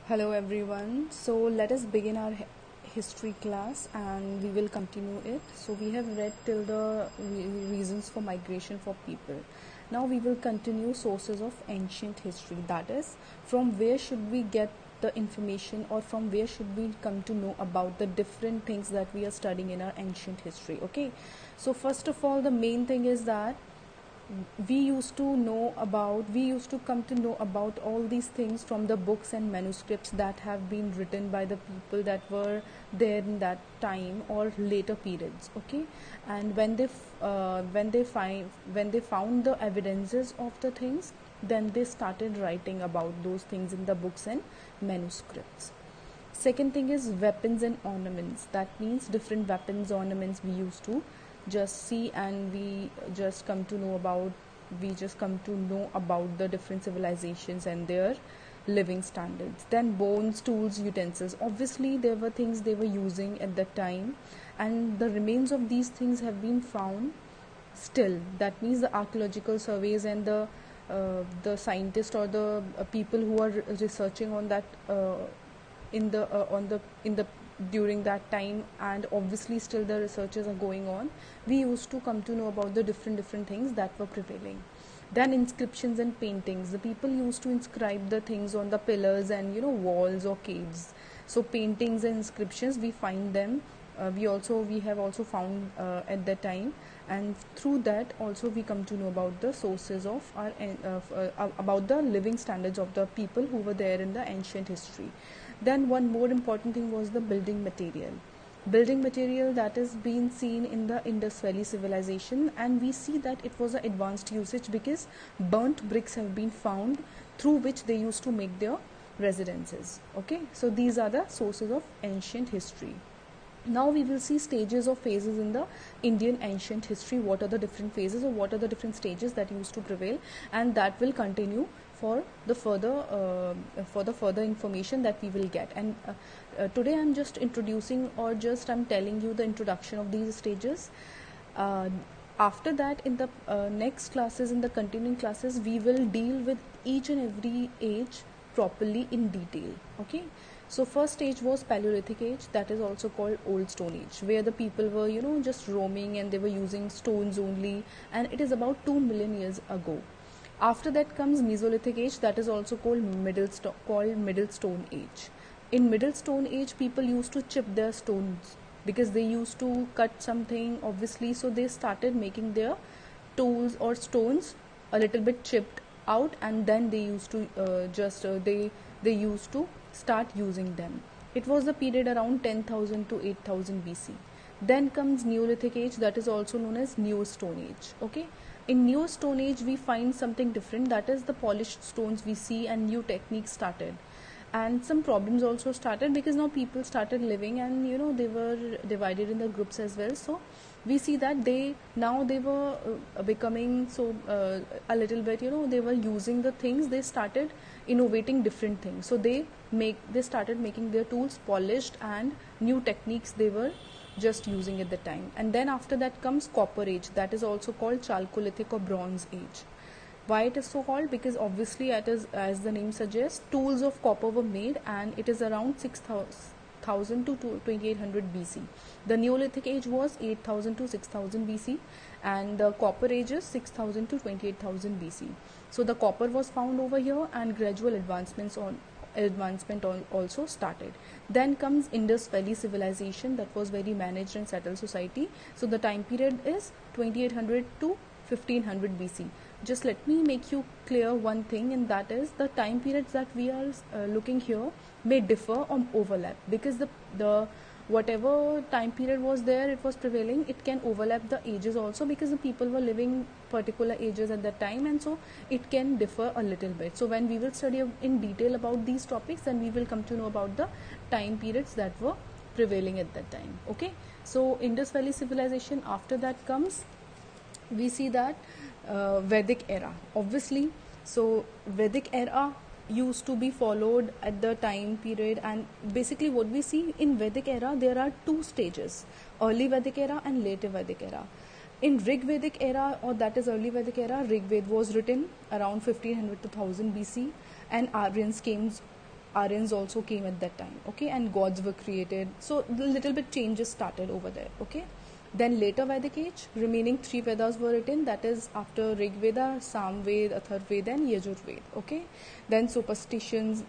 Hello everyone. So let us begin our history class and we will continue it. So we have read till the reasons for migration for people. Now we will continue sources of ancient history. That is, from where should we get the information or from where should we come to know about the different things that we are studying in our ancient history. Okay. So first of all, the main thing is that we used to come to know about all these things from the books and manuscripts that have been written by the people that were there in that time or later periods. Okay. And when they found the evidences of the things, then they started writing about those things in the books and manuscripts. Second thing is weapons and ornaments. That means different weapons, ornaments we used to just see, and we just come to know about the different civilizations and their living standards. Then bones, tools, utensils. Obviously there were things they were using at that time, and the remains of these things have been found still. That means the archaeological surveys and the scientists or the people who are researching on that in the on the in the during that time, and obviously still the researches are going on. We used to come to know about the different things that were prevailing. Then inscriptions and paintings. The people used to inscribe the things on the pillars and walls or caves. So paintings and inscriptions, we find them. We have also found at that time, and through that also we come to know about the sources of our about the living standards of the people who were there in the ancient history. Then one more important thing was the building material. Building material that is being seen in the Indus Valley civilization, and we see that it was an advanced usage because burnt bricks have been found through which they used to make their residences. Okay, so these are the sources of ancient history. Now we will see stages or phases in the Indian ancient history. What are the different phases or what are the different stages that used to prevail, and that will continue for the further information that we will get. And today I'm just introducing, or just I'm telling you the introduction of these stages. After that, in the next classes, in the continuing classes, we will deal with each and every age properly in detail. Okay. So first stage was Paleolithic age, that is also called Old Stone Age, where the people were just roaming and they were using stones only, and it is about 2 million years ago. After that comes Mesolithic age, that is also called Middle Stone Age. In Middle Stone Age, people used to chip their stones because they used to cut something, obviously, so they started making their tools or stones a little bit chipped out, and then they used to they used to start using them. It was the period around 10,000 to 8,000 BC. Then comes Neolithic age, that is also known as New Stone Age. Okay, in New Stone Age we find something different, that is the polished stones we see, and new techniques started, and some problems also started because now people started living, and they were divided in the groups as well. So we see that they were becoming so a little bit, they were using the things, they started innovating different things. So they started making their tools polished, and new techniques they were just using at the time. And then after that comes Copper Age, that is also called Chalcolithic or Bronze Age. Why it is so called? Because obviously it is, as the name suggests, tools of copper were made, and it is around 6,000 to 2800 BC. The Neolithic age was 8,000 to 6,000 BC, and the Copper age is 6,000 to 28,000 BC. So the copper was found over here, and gradual advancement also started. Then comes Indus Valley civilization, that was very managed and settled society. So the time period is 2800 to 1500 BC. Just let me make you clear one thing, and that is the time periods that we are looking here may differ or overlap, because the whatever time period was there, it was prevailing, it can overlap the ages also, because the people were living particular ages at that time, and so it can differ a little bit. So when we will study in detail about these topics, then we will come to know about the time periods that were prevailing at that time. Okay, so Indus Valley civilization. After that comes, we see that Vedic era, obviously. So Vedic era used to be followed at the time period, and basically what we see in Vedic era, there are two stages: early Vedic era and later Vedic era. In Rig Vedic era, or that is early Vedic era, Rig Ved was written around 1500 to 1000 BC, and Aryans Aryans also came at that time, okay, and gods were created. So the little bit changes started over there, okay. Then later Vedic age, remaining three Vedas were written, that is after Rig Veda, Samved, Atharvaved and Yajurved, okay. Then superstitions,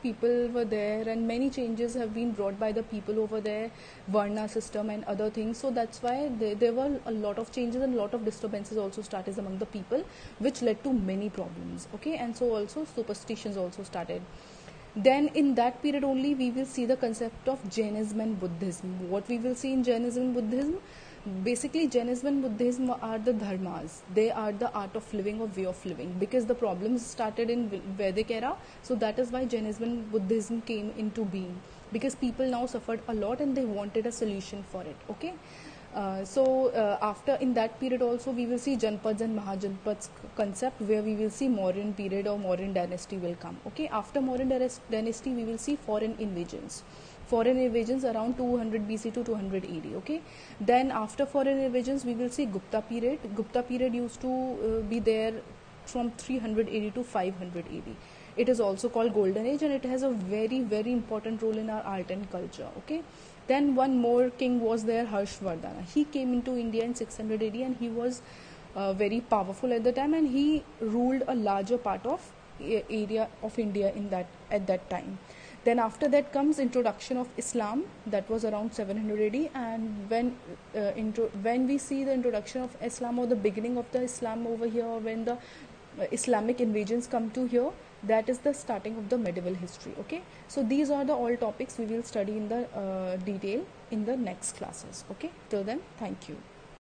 people were there and many changes have been brought by the people over there, Varna system and other things. So that's why there were a lot of changes and a lot of disturbances also started among the people, which led to many problems, okay. And so also superstitions also started. Then in that period only we will see the concept of Jainism and Buddhism. What we will see in Jainism and Buddhism, basically Jainism and Buddhism are the dharmas. They are the art of living or way of living, because the problems started in Vedic era. So that is why Jainism and Buddhism came into being, because people now suffered a lot and they wanted a solution for it, okay. After in that period also we will see Janpads and Mahajanpads concept, where we will see Mauryan period or Mauryan dynasty will come, okay. After Mauryan dynasty we will see foreign invasions around 200 BC to 200 AD, okay. Then after foreign invasions we will see Gupta period used to be there from 300 AD to 500 AD. It is also called Golden Age and it has a very very important role in our art and culture, okay. Then one more king was there, Harshvardhana. He came into India in 600 AD and he was very powerful at the time, and he ruled a larger part of area of India at that time. Then after that comes introduction of Islam, that was around 700 AD, and when we see the introduction of Islam or the beginning of the Islam over here, or when the Islamic invasions come to here, that is the starting of the medieval history, okay. So these are the all topics we will study in the detail in the next classes, okay. Till then, thank you.